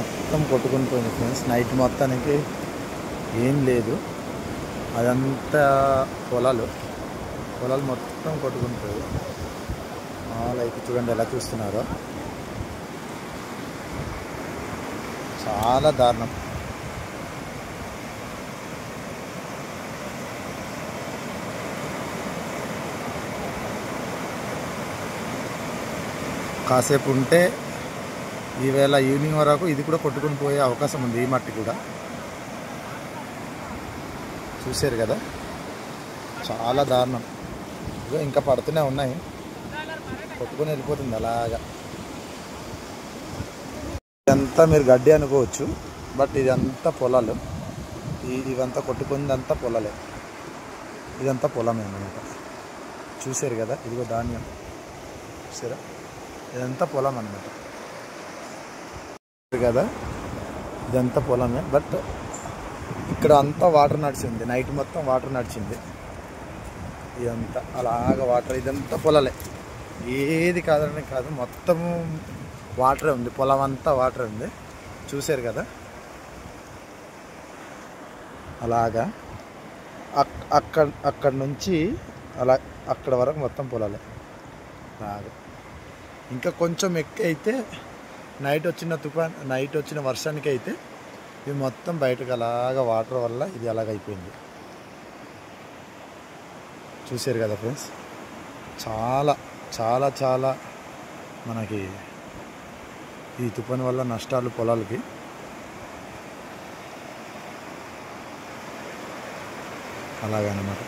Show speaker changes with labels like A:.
A: మొత్తం కొట్టుకుని పోయింది ఫ్రెండ్స్. నైట్ మొత్తానికి ఏం లేదు, అదంతా పొలాలు మొత్తం కొట్టుకుని పోయి లైక్ చూడండి ఎలా చూస్తున్నారో, చాలా దారుణం. కాసేపు ఉంటే ఈవేళ ఈవినింగ్ వరకు ఇది కూడా కొట్టుకుని పోయే అవకాశం ఉంది. ఈ మట్టి కూడా చూసారు కదా, చాలా దారుణం. ఇంకా పడుతూనే ఉన్నాయి, కొట్టుకొని వెళ్ళిపోతుంది అలాగా. ఇదంతా మీరు గడ్డి అనుకోవచ్చు, బట్ ఇదంతా పొలాలు. ఇదంతా కొట్టుకుందంతా పొలాలే, ఇదంతా పొలమే అన్నమాట. చూసారు కదా, ఇదిగో ధాన్యం చూసారా, ఇదంతా పొలం అన్నమాట కదా, ఇదంతా పొలమే. బట్ ఇక్కడ అంతా వాటర్ నడిచింది, నైట్ మొత్తం వాటర్ నడిచింది. ఇదంతా అలాగా వాటర్, ఇదంతా పొలాలే, ఏది కాదని కాదు, మొత్తము వాటరే ఉంది, పొలం అంతా వాటర్ ఉంది. చూసారు కదా, అలాగా అక్కడ నుంచి అలా అక్కడ వరకు మొత్తం పొలాలే. అలాగా ఇంకా కొంచెం ఎక్కి అయితే నైట్ వచ్చిన వర్షానికి అయితే ఇది మొత్తం బయటకు అలాగా వాటర్ వల్ల ఇది అలాగైపోయింది. చూసారు కదా ఫ్రెండ్స్, చాలా చాలా చాలా మనకి ఈ తుఫాను వల్ల నష్టాలు పొలాలకి. అలాగనమాట.